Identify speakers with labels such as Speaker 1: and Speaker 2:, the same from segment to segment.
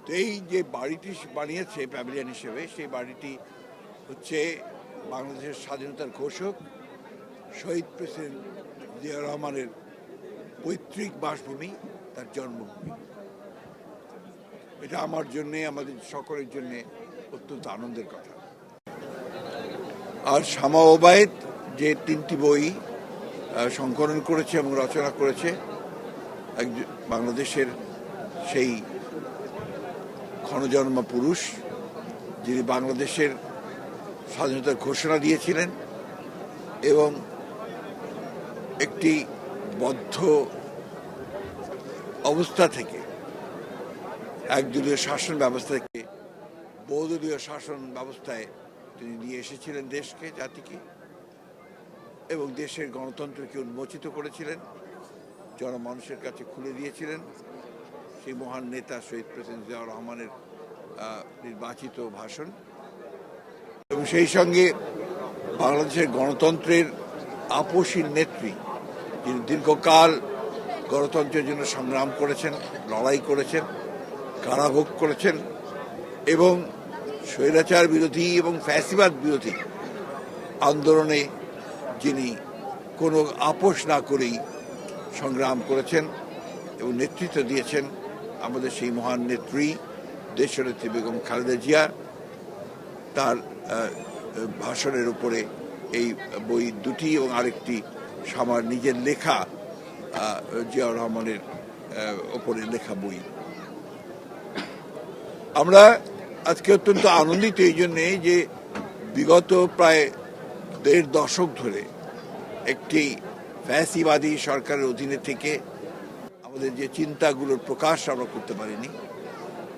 Speaker 1: তো এই যে বাড়িটি বানিয়েছে প্যাভিলিয়ন হিসেবে, সেই বাড়িটি হচ্ছে বাংলাদেশের স্বাধীনতার ঘোষক শহীদ প্রেসিডেন্ট জিয়াউর রহমানের পৈতৃক বাসভূমি, তার জন্মভূমি। এটা আমার জন্যে, আমাদের সকলের জন্যে অত্যন্ত আনন্দের কথা। আর শামা ওবায়েদ যে 3টি বই সংকলন করেছে এবং রচনা করেছে, বাংলাদেশের সেই ক্ষণজন্মা পুরুষ, যিনি বাংলাদেশের স্বাধীনতার ঘোষণা দিয়েছিলেন এবং একটি বদ্ধ অবস্থা থেকে, একদলীয় শাসন ব্যবস্থা থেকে বহুদলীয় শাসন ব্যবস্থায় তিনি নিয়ে এসেছিলেন দেশকে, জাতিকে, এবং দেশের গণতন্ত্রকে উন্মোচিত করেছিলেন, জনমানুষের কাছে খুলে দিয়েছিলেন। সেই মহান নেতা শহীদ প্রেসিডেন্ট জিয়াউর রহমানের নির্বাচিত ভাষণ, এবং সেই সঙ্গে বাংলাদেশের গণতন্ত্রের আপসীর নেত্রী, যিনি দীর্ঘকাল গণতন্ত্রের জন্য সংগ্রাম করেছেন, লড়াই করেছেন, কারাভোগ করেছেন, এবং স্বৈরাচার বিরোধী এবং ফ্যাসিবাদ বিরোধী আন্দোলনে যিনি কোনো আপোষ না করেই সংগ্রাম করেছেন এবং নেতৃত্ব দিয়েছেন, আমাদের সেই মহান নেত্রী দেশনেত্রী বেগম খালেদা জিয়া। তার ভাষণের উপরে এই বই দুটি এবং আরেকটি আমার নিজের লেখা, জিয়াউর রহমানের ওপরে লেখা বই। আমরা আজকে অত্যন্ত আনন্দিত এই জন্যে যে বিগত প্রায় 1.5 দশক ধরে একটি ফ্যাসিবাদী সরকারের অধীনে থেকে আমাদের যে চিন্তাগুলোর প্রকাশ আমরা করতে পারিনি,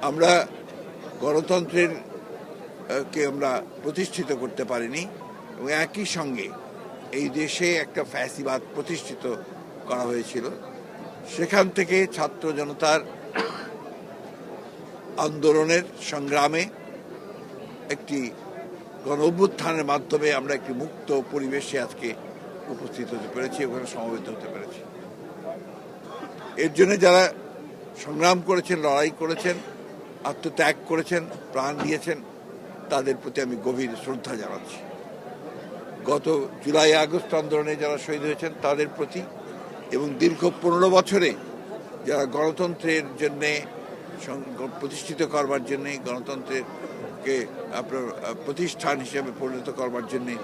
Speaker 1: আমরা গণতন্ত্রের কে আমরা প্রতিষ্ঠিত করতে পারিনি, এবং একই সঙ্গে এই দেশে একটা ফ্যাসিবাদ প্রতিষ্ঠিত করা হয়েছিল। সেখান থেকে ছাত্র জনতার আন্দোলনের সংগ্রামে একটি গণ অভ্যুত্থানের মাধ্যমে আমরা একটি মুক্ত পরিবেশে আজকে উপস্থিত হতে পেরেছি, ওখানে সমবেত হতে পেরেছি। এর জন্য যারা সংগ্রাম করেছেন, লড়াই করেছেন, আত্মত্যাগ করেছেন, প্রাণ দিয়েছেন, তাদের প্রতি আমি গভীর শ্রদ্ধা জানাচ্ছি। গত জুলাই আগস্ট আন্দোলনে যারা শহীদ হয়েছেন তাদের প্রতি, এবং দীর্ঘ 15 বছরে যারা গণতন্ত্রের জন্যে প্রতিষ্ঠিত করবার জন্যে, গণতন্ত্রকে আপনার প্রতিষ্ঠান হিসেবে পরিণত করবার জন্যে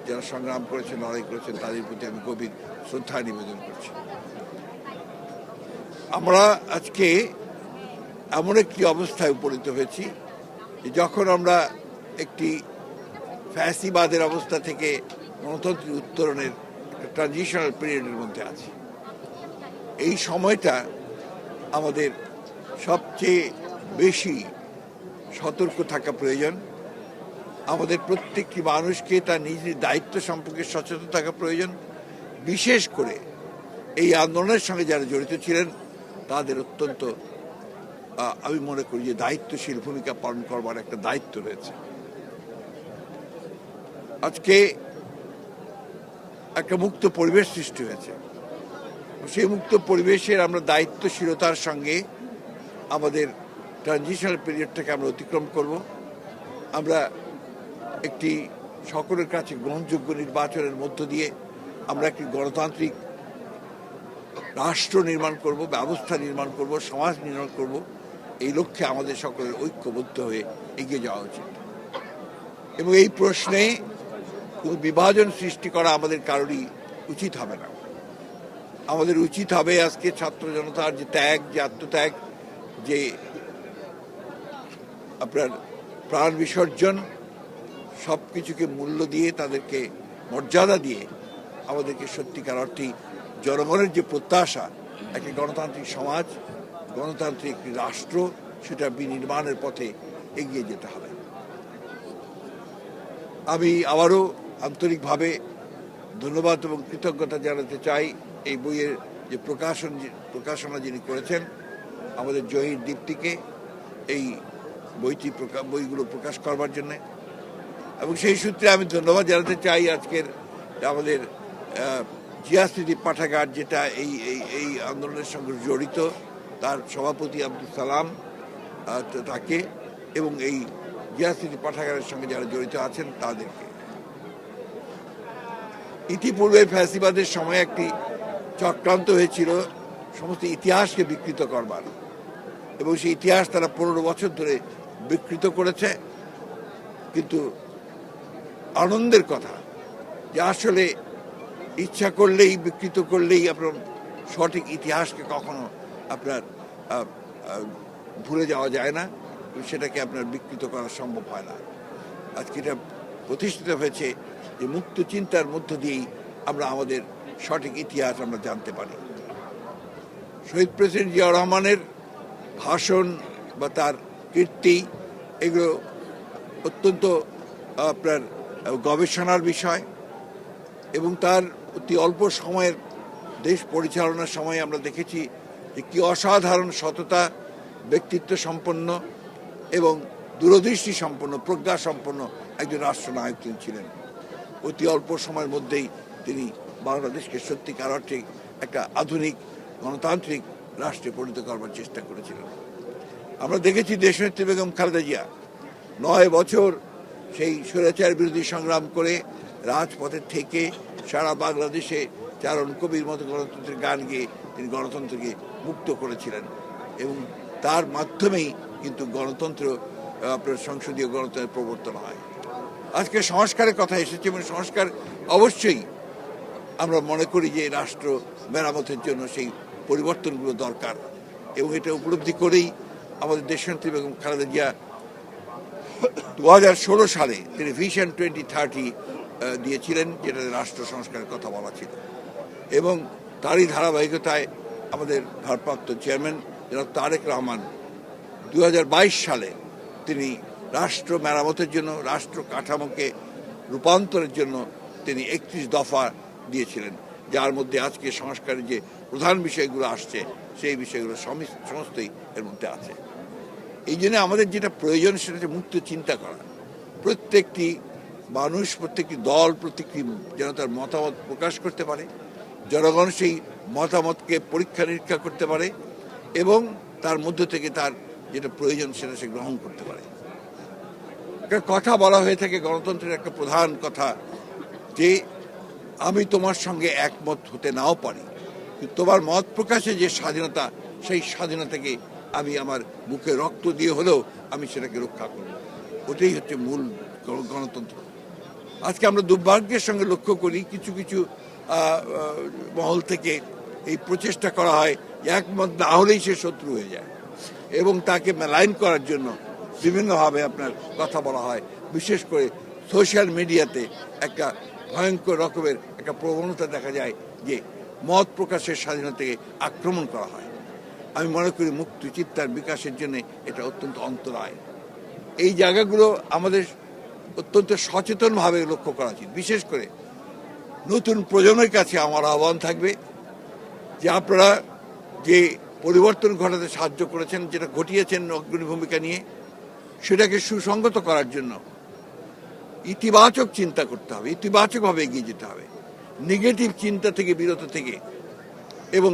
Speaker 1: যারা সংগ্রাম করেছেন, লড়াই করেছেন, তাদের প্রতি আমি গভীর শ্রদ্ধা নিবেদন করছি। আমরা আজকে এমন একটি অবস্থায় উপনীত হয়েছি যখন আমরা একটি ফ্যাসিবাদের অবস্থা থেকে গণতন্ত্রের উত্তরণের একটা ট্রানজিশনাল পিরিয়ডের মধ্যে আছি। এই সময়টা আমাদের সবচেয়ে বেশি সতর্ক থাকা প্রয়োজন। আমাদের প্রত্যেকটি মানুষকে তার নিজের দায়িত্ব সম্পর্কে সচেতন থাকা প্রয়োজন। বিশেষ করে এই আন্দোলনের সঙ্গে যারা জড়িত ছিলেন তাদের অত্যন্ত, আমি মনে করি যে দায়িত্বশীল ভূমিকা পালন করবার একটা দায়িত্ব রয়েছে। আজকে একটা মুক্ত পরিবেশ সৃষ্টি হয়েছে, সেই মুক্ত পরিবেশের আমরা দায়িত্বশীলতার সঙ্গে আমাদের ট্রানজিশনাল পিরিয়ডটাকে আমরা অতিক্রম করব। আমরা একটি সকলের কাছে গ্রহণযোগ্য নির্বাচনের মধ্য দিয়ে আমরা একটি গণতান্ত্রিক রাষ্ট্র নির্মাণ করব, ব্যবস্থা নির্মাণ করব, সমাজ নির্মাণ করব। এই লক্ষ্যে আমাদের সকলের ঐক্যবদ্ধ হয়ে এগিয়ে যাওয়া উচিত, এবং এই প্রশ্নে কোনো বিভাজন সৃষ্টি করা আমাদের কারোরই উচিত হবে না। আমাদের উচিত হবে আজকে ছাত্র জনতার যে ত্যাগ, যে আত্মত্যাগ, যে আপনার প্রাণ বিসর্জন, সব কিছুকে মূল্য দিয়ে, তাদেরকে মর্যাদা দিয়ে আমাদেরকে সত্যিকার অর্থে জনগণের যে প্রত্যাশা, একটি গণতান্ত্রিক সমাজ, গণতান্ত্রিক একটি রাষ্ট্র, সেটা বিনির্মাণের পথে এগিয়ে যেতে হবে। আমি আবারও আন্তরিকভাবে ধন্যবাদ এবং কৃতজ্ঞতা জানাতে চাই এই বইয়ের যে প্রকাশনা যিনি করেছেন, আমাদের জহির দীপ্তিকে, এই বইগুলো প্রকাশ করবার জন্য। এবং সেই সূত্রে আমি ধন্যবাদ জানাতে চাই আজকের আমাদের জিয়া স্মৃতি পাঠাগার, যেটা এই আন্দোলনের সঙ্গে জড়িত, তার সভাপতি আব্দুল সালাম তাকে এবং এই জিয়া স্মৃতি পাঠাগারের সঙ্গে যারা জড়িত আছেন তাদেরকে। ইতিপূর্বে ফ্যাসিবাদের সময় একটি চক্রান্ত হয়েছিল সমস্ত ইতিহাসকে বিকৃত করবার, এবং সেই ইতিহাস তারা 15 বছর ধরে বিকৃত করেছে। কিন্তু আনন্দের কথা যে আসলে ইচ্ছা করলেই, বিকৃত করলেই আপনার সঠিক ইতিহাসকে কখনো আপনার ভুলে যাওয়া যায় না, সেটাকে আপনার বিকৃত করা সম্ভব হয় না। আজকে এটা প্রতিষ্ঠিত হয়েছে যে মুক্ত চিন্তার মধ্য দিয়েই আমরা আমাদের সঠিক ইতিহাস আমরা জানতে পারি। শহীদ প্রেসিডেন্ট জিয়াউর রহমানের ভাষণ বা তার কীর্তি, এগুলো অত্যন্ত আপনার গবেষণার বিষয়, এবং তার অতি অল্প সময়ের দেশ পরিচালনার সময় আমরা দেখেছি যে কি অসাধারণ সততা, ব্যক্তিত্ব সম্পন্ন এবং দূরদৃষ্টি সম্পন্ন, প্রজ্ঞা সম্পন্ন একজন রাষ্ট্রনায়ক তিনি ছিলেন। অতি অল্প সময়ের মধ্যেই তিনি বাংলাদেশকে সত্যিকার অর্থে একটা আধুনিক গণতান্ত্রিক রাষ্ট্রে পরিণত করবার চেষ্টা করেছিলেন। আমরা দেখেছি দেশনেত্রী বেগম খালেদা জিয়া 9 বছর সেই স্বৈরাচার বিরোধী সংগ্রাম করে রাজপথে থেকে সারা বাংলাদেশে চারণ কবির মতো গণতন্ত্রের গান গেয়ে তিনি গণতন্ত্রকে মুক্ত করেছিলেন, এবং তার মাধ্যমেই কিন্তু গণতন্ত্র আপনার সংসদীয় গণতন্ত্রের প্রবর্তন হয়। আজকে সংস্কারের কথা এসেছে, এবং সংস্কার অবশ্যই আমরা মনে করি যে রাষ্ট্র মেরামতের জন্য সেই পরিবর্তনগুলো দরকার, এবং এটা উপলব্ধি করেই আমাদের দেশনেত্রী বেগম খালেদা জিয়া 2016 সালে তিনি ভিশন 2030 দিয়েছিলেন, যেটা রাষ্ট্র সংস্কারের কথা বলা ছিল, এবং তারই ধারাবাহিকতায় আমাদের ভারপ্রাপ্ত চেয়ারম্যান জনাব তারেক রহমান 2022 সালে তিনি রাষ্ট্র মেরামতের জন্য, রাষ্ট্র কাঠামোকে রূপান্তরের জন্য তিনি 31 দফা দিয়েছিলেন, যার মধ্যে আজকে সংস্কারের যে প্রধান বিষয়গুলো আসছে সেই বিষয়গুলো সমস্তই এর মধ্যে আছে। এই জন্য আমাদের যেটা প্রয়োজন সেটা হচ্ছে মুক্ত চিন্তা করা। প্রত্যেকটি মানুষ, প্রত্যেকটি দল, প্রত্যেকটি যেন তার মতামত প্রকাশ করতে পারে, জনগণ সেই মতামতকে পরীক্ষা নিরীক্ষা করতে পারে, এবং তার মধ্য থেকে তার যেটা প্রয়োজন সেটা সে গ্রহণ করতে পারে। একটা কথা বলা হয়ে থাকে গণতন্ত্রের একটা প্রধান কথা, যে আমি তোমার সঙ্গে একমত হতে নাও পারি, কিন্তু তোমার মত প্রকাশে যে স্বাধীনতা, সেই স্বাধীনতাকে আমি আমার বুকে রক্ত দিয়ে হলেও আমি সেটাকে রক্ষা করব। ওটাই হচ্ছে মূল গণতন্ত্র। আজকে আমরা দুর্ভাগ্যের সঙ্গে লক্ষ্য করি কিছু কিছু মহল থেকে এই প্রচেষ্টা করা হয় একমত না হলেই সে শত্রু হয়ে যায়, এবং তাকে মেলাইন করার জন্য বিভিন্নভাবে আপনার কথা বলা হয়। বিশেষ করে সোশ্যাল মিডিয়াতে একটা ভয়ঙ্কর রকমের একটা প্রবণতা দেখা যায় যে মত প্রকাশের স্বাধীনতাকে আক্রমণ করা হয়। আমি মনে করি মুক্ত চিন্তার বিকাশের জন্য এটা অত্যন্ত অন্তরায়। এই জায়গাগুলো আমাদের অত্যন্ত সচেতনভাবে লক্ষ্য করা উচিত। বিশেষ করে নতুন প্রজন্মের কাছে আমার আহ্বান থাকবে যে আপনারা যে পরিবর্তন ঘটাতে সাহায্য করেছেন, যেটা ঘটিয়েছেন অগ্রণী ভূমিকা নিয়ে, সেটাকে সুসংগত করার জন্য ইতিবাচক চিন্তা করতে হবে, ইতিবাচকভাবে এগিয়ে যেতে হবে, নেগেটিভ চিন্তা থেকে বিরত থেকে, এবং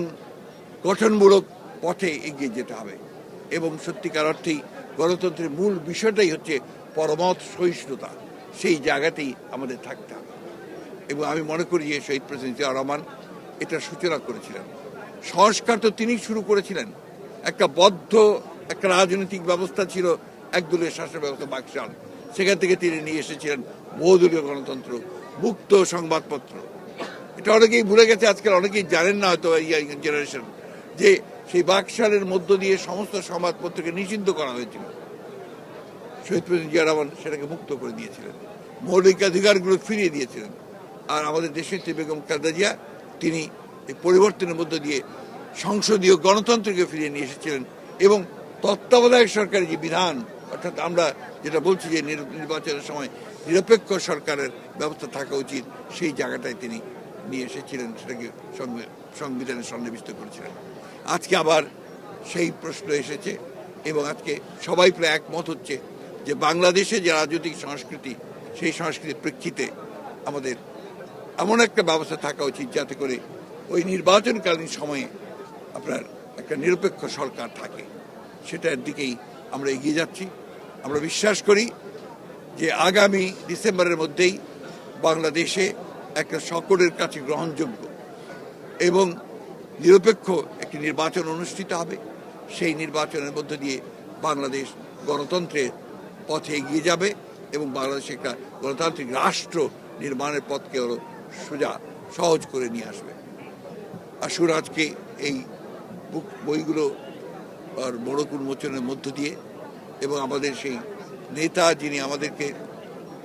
Speaker 1: গঠনমূলক পথে এগিয়ে যেতে হবে। এবং সত্যিকার অর্থেই গণতন্ত্রের মূল বিষয়টাই হচ্ছে পরমত সহিষ্ণুতা, সেই জায়গাতেই আমাদের থাকতে হবে। এবং আমি মনে করি যে শহীদ প্রেসিডেন্ট জিয়াউর রহমান এটার সূচনা করেছিলেন। সংস্কার তো তিনি শুরু করেছিলেন। একটা বদ্ধ একটা রাজনৈতিক ব্যবস্থা ছিল, একদলীয় শাসন ব্যবস্থা, বাকশাল, সেখান থেকে তিনি নিয়ে এসেছিলেন বহুদলীয় গণতন্ত্র, মুক্ত সংবাদপত্র। এটা অনেকেই ভুলে গেছে, আজকাল অনেকেই জানেন না হয়তো এই জেনারেশন, যে সেই বাকশালের মধ্য দিয়ে সমস্ত সংবাদপত্রকে নিষিদ্ধ করা হয়েছিল। শহীদ প্রেসিডেন্ট জিয়া রহমান সেটাকে মুক্ত করে দিয়েছিলেন, মৌলিকাধিকারগুলো ফিরিয়ে দিয়েছিলেন। আর আমাদের দেশের বেগম খালেদা জিয়া তিনি এই পরিবর্তনের মধ্য দিয়ে সংসদীয় গণতন্ত্রকে ফিরিয়ে নিয়ে এসেছিলেন, এবং তত্ত্বাবধায়ক সরকারের যে বিধান, অর্থাৎ আমরা যেটা বলছি যে নির্বাচনের সময় নিরপেক্ষ সরকারের ব্যবস্থা থাকা উচিত, সেই জায়গাটায় তিনি নিয়ে এসেছিলেন, সেটাকে সংবিধানে সন্নিবিষ্ট করেছিলেন। আজকে আবার সেই প্রশ্ন এসেছে, এবং আজকে সবাই প্রায় একমত হচ্ছে যে বাংলাদেশে যে রাজনৈতিক সংস্কৃতি, সেই সংস্কৃতির প্রেক্ষিতে আমাদের এমন একটা ব্যবস্থা থাকা উচিত যাতে করে ওই নির্বাচনকালীন সময়ে আপনার একটা নিরপেক্ষ সরকার থাকে। সেটার দিকেই আমরা এগিয়ে যাচ্ছি। আমরা বিশ্বাস করি যে আগামী ডিসেম্বরের মধ্যেই বাংলাদেশে একটা সকলের কাছে গ্রহণযোগ্য এবং নিরপেক্ষ একটি নির্বাচন অনুষ্ঠিত হবে। সেই নির্বাচনের মধ্য দিয়ে বাংলাদেশ গণতন্ত্রের পথে এগিয়ে যাবে এবং বাংলাদেশে একটা গণতান্ত্রিক রাষ্ট্র নির্মাণের পথকে আরো সোজা সহজ করে নিয়ে আসবে। আসুন আজকে এই বইগুলো আর মোড়ক উন্মোচনের মধ্য দিয়ে এবং আমাদের সেই নেতা যিনি আমাদেরকে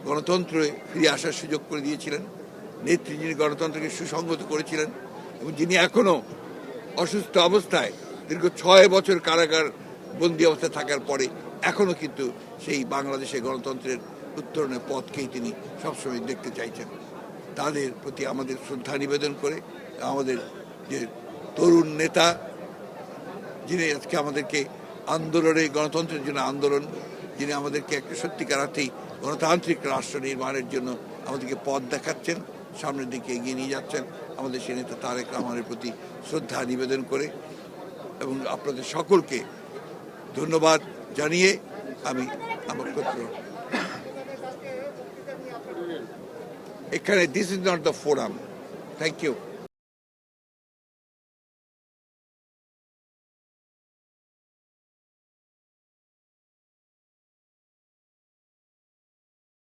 Speaker 1: গণতন্ত্রে ফিরে আসার সুযোগ করে দিয়েছিলেন, নেত্রী যিনি গণতন্ত্রকে সুসংগত করেছিলেন এবং যিনি এখনো অসুস্থ অবস্থায় দীর্ঘ 6 বছর কারাগার বন্দী অবস্থায় থাকার পরে এখনো কিন্তু সেই বাংলাদেশের গণতন্ত্রের উত্তরণের পথকেই তিনি সবসময় দেখতে চাইছেন। তাদের প্রতি আমাদের শ্রদ্ধা নিবেদন করে আমাদের যে তরুণ নেতা যিনি আজকে আমাদেরকে আন্দোলনে গণতন্ত্রের জন্য আন্দোলন, যিনি আমাদেরকে একটা সত্যিকার অর্থেই গণতান্ত্রিক রাষ্ট্র নির্মাণের জন্য আমাদেরকে পথ দেখাচ্ছেন, সামনের দিকে এগিয়ে নিয়ে যাচ্ছেন, আমাদের সেই নেতা তারেক রহমানের প্রতি শ্রদ্ধা নিবেদন করে এবং আপনাদের সকলকে ধন্যবাদ জানিয়ে আমি আমার ক্ষেত্র এখানে this is not the forum. Thank you.